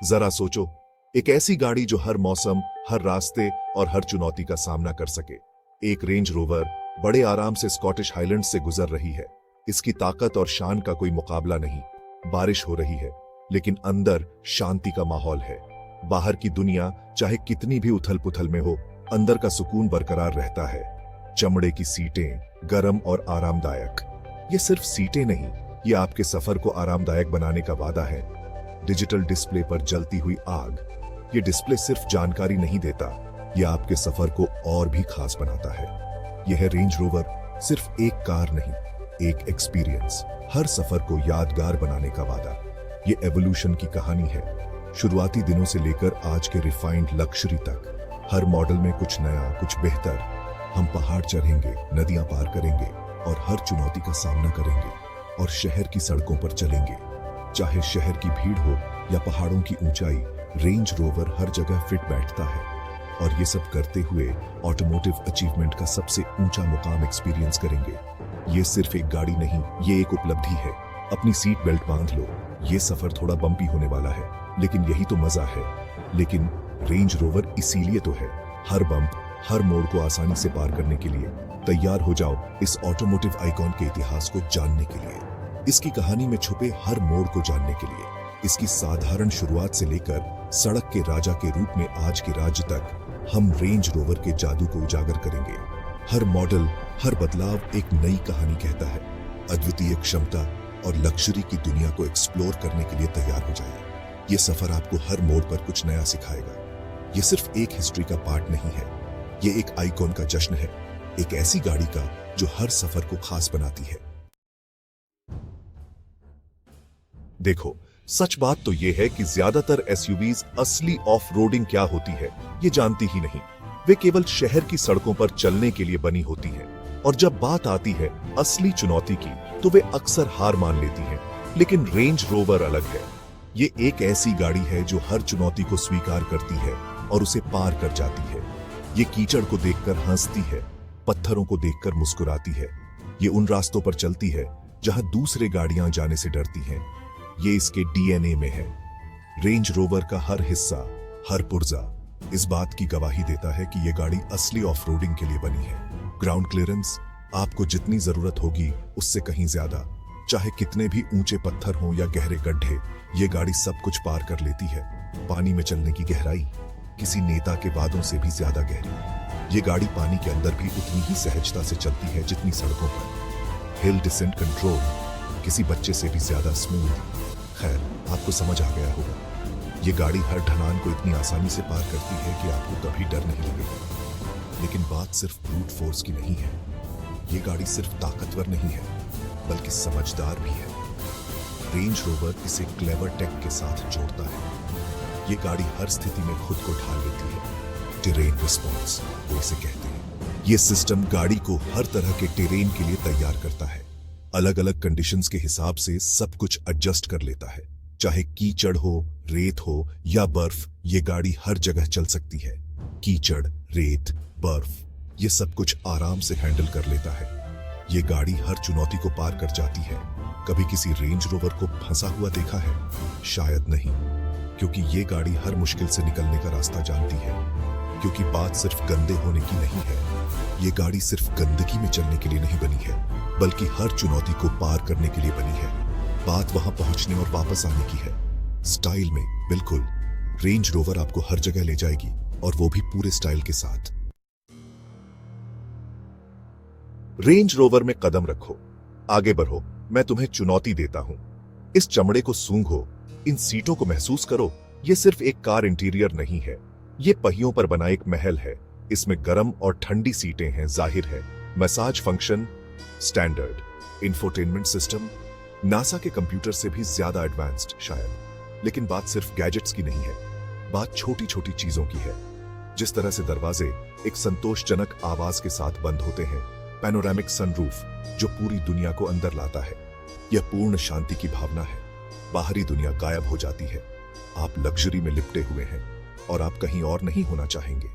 जरा सोचो, एक ऐसी गाड़ी जो हर मौसम, हर रास्ते और हर चुनौती का सामना कर सके। एक रेंज रोवर बड़े आराम से स्कॉटिश हाईलैंड्स से गुजर रही है। इसकी ताकत और शान का कोई मुकाबला नहीं। बारिश हो रही है, लेकिन अंदर शांति का माहौल है। बाहर की दुनिया चाहे कितनी भी उथल पुथल में हो, अंदर का सुकून बरकरार रहता है। चमड़े की सीटें, गर्म और आरामदायक। ये सिर्फ सीटें नहीं, ये आपके सफर को आरामदायक बनाने का वादा है। डिजिटल डिस्प्ले पर जलती हुई आग, ये डिस्प्ले सिर्फ जानकारी नहीं देता, ये आपके सफर को और भी खास बनाता है। यह रेंज रोवर सिर्फ एक कार नहीं, एक एक्सपीरियंस, हर सफर को यादगार बनाने का वादा। ये एवोल्यूशन की कहानी है, शुरुआती दिनों से लेकर आज के रिफाइंड लक्जरी तक। हर मॉडल में कुछ नया, कुछ बेहतर। हम पहाड़ चढ़ेंगे, नदियां पार करेंगे और हर चुनौती का सामना करेंगे और शहर की सड़कों पर चलेंगे। चाहे शहर की भीड़ हो या पहाड़ों की ऊंचाई, रेंज रोवर हर जगह फिट बैठता है। और ये सब करते हुए ऑटोमोटिव अचीवमेंट का सबसे ऊंचा मुकाम एक्सपीरियंस करेंगे। ये सिर्फ एक गाड़ी नहीं, ये एक उपलब्धि है। अपनी सीट बेल्ट बांध लो, ये सफर थोड़ा बम्पी होने वाला है, लेकिन यही तो मजा है। लेकिन रेंज रोवर इसीलिए तो है। हर बम्प, हर मोड़ को आसानी से पार करने के लिए तैयार हो जाओ इस ऑटोमोटिव आइकॉन के इतिहास को जानने के लिए, इसकी कहानी में छुपे हर मोड़ को जानने के लिए, इसकी साधारण शुरुआत से लेकर सड़क के राजा के रूप में आज के राज्य तक। हम रेंज रोवर के जादू को उजागर करेंगे। हर मॉडल, हर बदलाव एक नई कहानी कहता है। अद्वितीय क्षमता और लग्जरी की दुनिया को एक्सप्लोर करने के लिए तैयार हो जाइए। ये सफर आपको हर मोड़ पर कुछ नया सिखाएगा। ये सिर्फ एक हिस्ट्री का पार्ट नहीं है, ये एक आइकॉन का जश्न है, एक ऐसी गाड़ी का जो हर सफर को खास बनाती है। देखो, सच बात तो यह है कि ज्यादातर एसयूवीज असली ऑफ रोडिंग क्या होती है ये जानती ही नहीं। वे केवल शहर की सड़कों पर चलने के लिए बनी होती है। और जब बात आती है असली चुनौती की, तो वे अक्सर हार मान लेती हैं। लेकिन रेंज रोवर अलग है। ये एक ऐसी गाड़ी है जो हर चुनौती को स्वीकार करती है और उसे पार कर जाती है। ये कीचड़ को देखकर हंसती है, पत्थरों को देखकर मुस्कुराती है। ये उन रास्तों पर चलती है जहां दूसरे गाड़ियां जाने से डरती हैं। ये इसके डीएनए में है। रेंज रोवर का हर हिस्सा, हर पुर्जा इस बात की गवाही देता है कि यह गाड़ी असली ऑफ रोडिंग के लिए बनी है। ग्राउंड क्लियरेंस आपको जितनी जरूरत होगी उससे कहीं ज्यादा। चाहे कितने भी ऊंचे पत्थर हों या गहरे गड्ढे, ये गाड़ी सब कुछ पार कर लेती है। पानी में चलने की गहराई किसी नेता के वादों से भी ज्यादा गहरी। ये गाड़ी पानी के अंदर भी उतनी ही सहजता से चलती है जितनी सड़कों पर। हिल डिसेंट कंट्रोल किसी बच्चे से भी ज्यादा स्मूथ। खैर, आपको समझ आ गया होगा। ये गाड़ी हर ढलान को इतनी आसानी से पार करती है कि आपको कभी डर नहीं लगेगा। लेकिन बात सिर्फ ब्रूट फोर्स की नहीं है। ये गाड़ी सिर्फ ताकतवर नहीं है, बल्कि समझदार भी है। रेंज रोवर इसे क्लेवर टेक के साथ जोड़ता है। ये गाड़ी हर स्थिति में खुद को ढाल लेती है। टेरेन रिस्पॉन्स वो इसे कहते हैं। ये सिस्टम गाड़ी को हर तरह के टेरेन के लिए तैयार करता है। अलग अलग कंडीशंस के हिसाब से सब कुछ एडजस्ट कर लेता है। चाहे कीचड़ हो, रेत हो या बर्फ, ये गाड़ी हर जगह चल सकती है। कीचड़, रेत, बर्फ, ये सब कुछ आराम से हैंडल कर लेता है। ये गाड़ी हर चुनौती को पार कर जाती है। कभी किसी रेंज रोवर को फंसा हुआ देखा है? शायद नहीं, क्योंकि ये गाड़ी हर मुश्किल से निकलने का रास्ता जानती है। क्योंकि बात सिर्फ गंदे होने की नहीं है। ये गाड़ी सिर्फ गंदगी में चलने के लिए नहीं बनी है, बल्कि हर चुनौती को पार करने के लिए बनी है। बात वहां पहुंचने और वापस आने की है। स्टाइल में, बिल्कुल। रेंज रोवर आपको हर जगह ले जाएगी, और वो भी पूरे स्टाइल के साथ। रेंज रोवर में कदम रखो, आगे बढ़ो, मैं तुम्हें चुनौती देता हूं। इस चमड़े को सूंघो, इन सीटों को महसूस करो। ये सिर्फ एक कार इंटीरियर नहीं है, ये पहियों पर बना एक महल है। इसमें गर्म और ठंडी सीटें हैं, जाहिर है। Massage function standard, infotainment system NASA के कंप्यूटर से भी ज्यादा एडवांस्ड शायद। लेकिन बात सिर्फ गैजेट्स की नहीं है, बात छोटी छोटी चीजों की है। जिस तरह से दरवाजे एक संतोषजनक आवाज के साथ बंद होते हैं, पैनोरामिक सनरूफ जो पूरी दुनिया को अंदर लाता है, यह पूर्ण शांति की भावना है। बाहरी दुनिया गायब हो जाती है, आप लग्जरी में लिपटे हुए हैं और आप कहीं और नहीं होना चाहेंगे।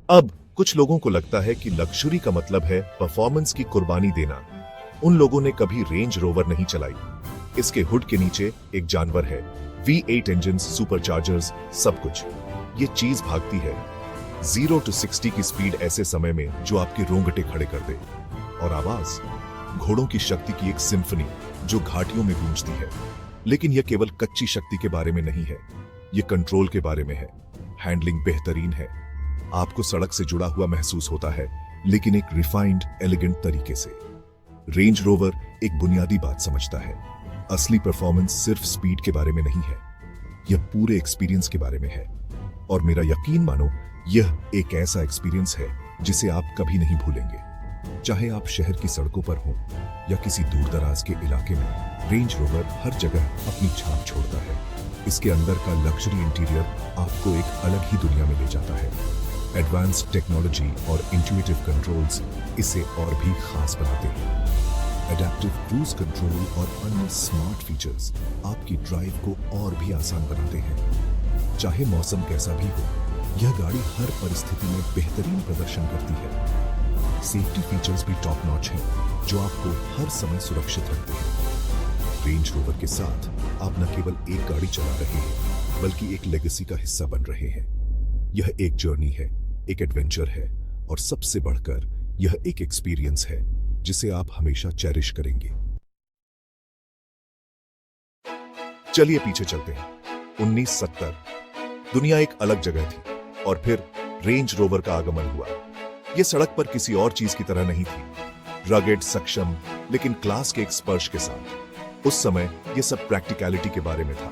अब कुछ लोगों को लगता है कि लग्जरी का मतलब है परफॉर्मेंस की कुर्बानी देना। उन लोगों ने कभी रेंज रोवर नहीं चलाई, इसके हुड के नीचे एक जानवर है, V8 इंजन, सुपरचार्जर्स, सब कुछ। ये चीज भागती है 0 to 60 की स्पीड ऐसे समय में जो आपके रोंगटे खड़े कर दे। और आवाज, घोड़ों की शक्ति की एक सिम्फनी जो घाटियों में गूंजती है। लेकिन यह केवल कच्ची शक्ति के बारे में नहीं है, यह कंट्रोल के बारे में है। हैंडलिंग बेहतरीन है, आपको सड़क से जुड़ा हुआ महसूस होता है, लेकिन एक रिफाइंड, एलिगेंट तरीके से। रेंज रोवर एक बुनियादी बात समझता है, असली परफॉर्मेंस सिर्फ स्पीड के बारे में नहीं है, यह पूरे एक्सपीरियंस के बारे में है। और मेरा यकीन मानो, यह एक ऐसा एक्सपीरियंस है जिसे आप कभी नहीं भूलेंगे। चाहे आप शहर की सड़कों पर हों या किसी दूर दराज के इलाके में, रेंज रोवर हर जगह अपनी छाप छोड़ता है। इसके अंदर का लग्जरी इंटीरियर आपको एक अलग ही दुनिया में ले जाता है। एडवांस्ड टेक्नोलॉजी और इंट्यूटिव कंट्रोल्स इसे और भी खास बनाते हैं। एडेप्टिव क्रूज कंट्रोल और अन्य स्मार्ट फीचर्स आपकी ड्राइव को और भी आसान बनाते हैं। चाहे मौसम कैसा भी हो, यह गाड़ी हर परिस्थिति में बेहतरीन प्रदर्शन करती है। सेफ्टी फीचर्स भी टॉप नॉच हैं, जो आपको हर समय सुरक्षित रखते हैं। रेंज रोवर के साथ आप न केवल एक गाड़ी चला रहे हैं, बल्कि एक लेगेसी का हिस्सा बन रहे हैं। यह एक जर्नी है, एक एडवेंचर है, और सबसे बढ़कर यह एक एक्सपीरियंस है जिसे आप हमेशा चेरिश करेंगे। चलिए पीछे चलते हैं। 1970 दुनिया एक अलग जगह थी, और फिर रेंज रोवर का आगमन हुआ। यह सड़क पर किसी और चीज की तरह नहीं थी, रगेड, सक्षम, लेकिन क्लास के एक स्पर्श के साथ। उस समय यह सब प्रैक्टिकलिटी के बारे में था।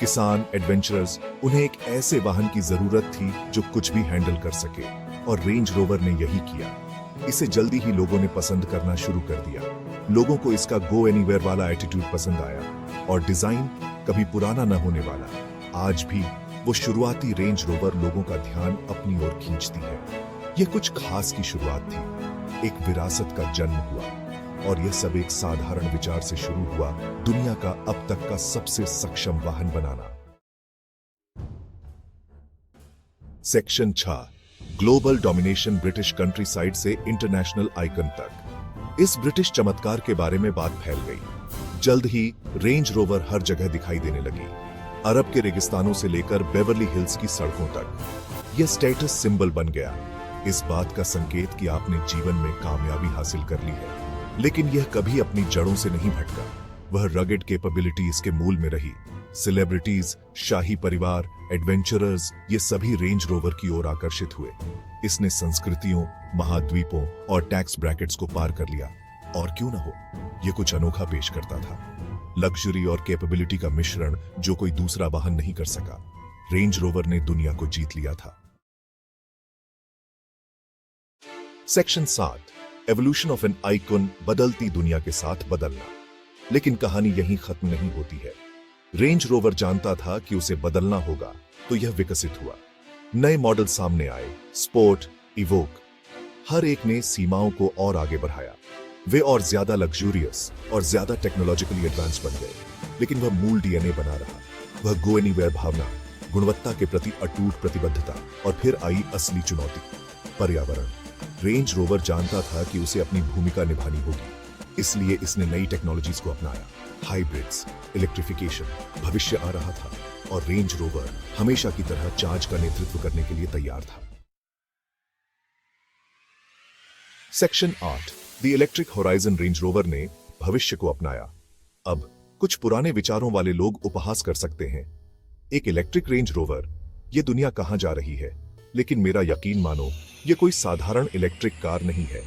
किसान, एडवेंचरर्स, उन्हें एक ऐसे वाहन की जरूरत थी जो कुछ भी हैंडल कर सके, और रेंज रोवर ने यही किया। इसे जल्दी ही लोगों ने पसंद करना शुरू कर दिया। लोगों को इसका गो एनीवेयर वाला एटीट्यूड पसंद आया, और डिजाइन कभी पुराना न होने वाला। आज भी वो शुरुआती रेंज रोवर लोगों का ध्यान अपनी ओर खींचती है। यह कुछ खास की शुरुआत थी, एक विरासत का जन्म हुआ, और यह सब एक साधारण विचार से शुरू हुआ, दुनिया का अब तक का सबसे सक्षम वाहन बनाना। Section 6, global domination, British countryside से इंटरनेशनल आइकन तक। इस ब्रिटिश चमत्कार के बारे में बात फैल गई। जल्द ही रेंज रोवर हर जगह दिखाई देने लगी, अरब के रेगिस्तानों से लेकर बेवर्ली हिल्स की सड़कों तक। यह स्टेटस सिंबल बन गया, इस बात का संकेत कि आपने जीवन में कामयाबी हासिल कर ली है। लेकिन यह कभी अपनी जड़ों से नहीं भटका। वह रगेड कैपेबिलिटी इसके मूल में रही। सेलिब्रिटीज, शाही परिवार, एडवेंचरर्स, ये सभी रेंज रोवर की ओर आकर्षित हुए। इसने संस्कृतियों, महाद्वीपों और टैक्स ब्रैकेट्स को पार कर लिया। और क्यों न हो, यह कुछ अनोखा पेश करता था। लग्जरी और कैपेबिलिटी का मिश्रण जो कोई दूसरा वाहन नहीं कर सका। रेंज रोवर ने दुनिया को जीत लिया था। Section 7, evolution of an icon, बदलती दुनिया के साथ बदलना। लेकिन कहानी यहीं खत्म नहीं होती है। रेंज रोवर जानता था कि उसे बदलना होगा, तो यह विकसित हुआ। नए मॉडल सामने आए, स्पोर्ट, इवोक, हर एक ने सीमाओं को और आगे बढ़ाया। वे और ज्यादा लग्जूरियस और ज्यादा टेक्नोलॉजिकली एडवांस बन गए, लेकिन वह मूल डीएनए बना रहा। वह गो एनीवेयर भावना, गुणवत्ता के प्रति अटूट प्रतिबद्धता, और फिर आई असली चुनौती, पर्यावरण। रेंज रोवर जानता था कि उसे अपनी भूमिका निभानी होगी, इसलिए इसने नई टेक्नोलॉजीज को अपनाया। हाइब्रिड्स, इलेक्ट्रिफिकेशन, भविष्य आ रहा था, और रेंज रोवर हमेशा की तरह चार्ज का नेतृत्व करने के लिए तैयार था। Section 8, the electric horizon. Range rover ने भविष्य को अपनाया। अब कुछ पुराने विचारों वाले लोग उपहास कर सकते हैं, एक इलेक्ट्रिक रेंज रोवर, यह दुनिया कहां जा रही है। लेकिन मेरा यकीन मानो, यह कोई साधारण इलेक्ट्रिक कार नहीं है।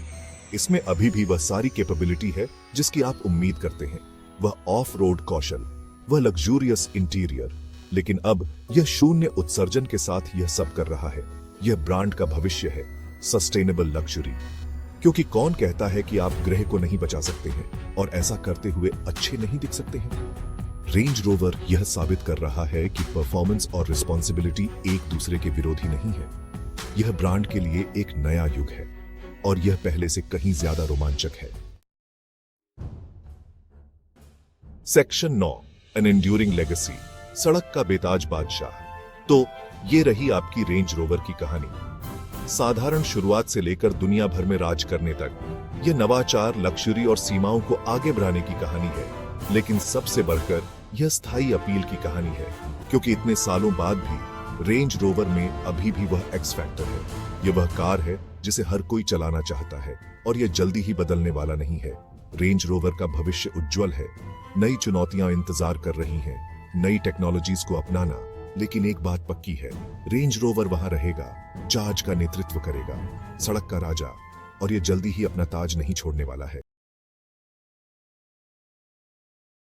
इसमें अभी भी वह सारी कैपेबिलिटी है जिसकी आप उम्मीद करते हैं। वह ऑफ रोड कौशल, वह लग्जूरियस इंटीरियर, लेकिन अब यह शून्य उत्सर्जन के साथ यह सब कर रहा है। यह ब्रांड का भविष्य है, सस्टेनेबल लग्जरी। क्योंकि कौन कहता है कि आप ग्रह को नहीं बचा सकते हैं और ऐसा करते हुए अच्छे नहीं दिख सकते हैं। रेंज रोवर यह साबित कर रहा है कि परफॉर्मेंस और रिस्पॉन्सिबिलिटी एक दूसरे के विरोधी नहीं है। यह ब्रांड के लिए एक नया युग है, और यह पहले से कहीं ज्यादा रोमांचक है। सेक्शन 9, एन एंड्यूरिंग लेगेसी, सड़क का बेताज बादशाह। तो ये रही आपकी रेंज रोवर की कहानी। साधारण शुरुआत से लेकर दुनिया भर में राज करने तक यह नवाचार, लग्जरी और सीमाओं को आगे बढ़ाने की कहानी है। लेकिन सबसे बढ़कर यह स्थायी अपील की कहानी है, क्योंकि इतने सालों बाद भी रेंज रोवर में अभी भी वह एक्स फैक्टर है। यह वह कार है जिसे हर कोई चलाना चाहता है और यह जल्दी ही बदलने वाला नहीं है। रेंज रोवर का भविष्य उज्जवल है। नई चुनौतियां इंतजार कर रही हैं, नई टेक्नोलॉजीज को अपनाना। लेकिन एक बात पक्की है, रेंज रोवर वहां रहेगा, चार्ज का नेतृत्व करेगा, सड़क का राजा, और यह जल्दी ही अपना ताज नहीं छोड़ने वाला है।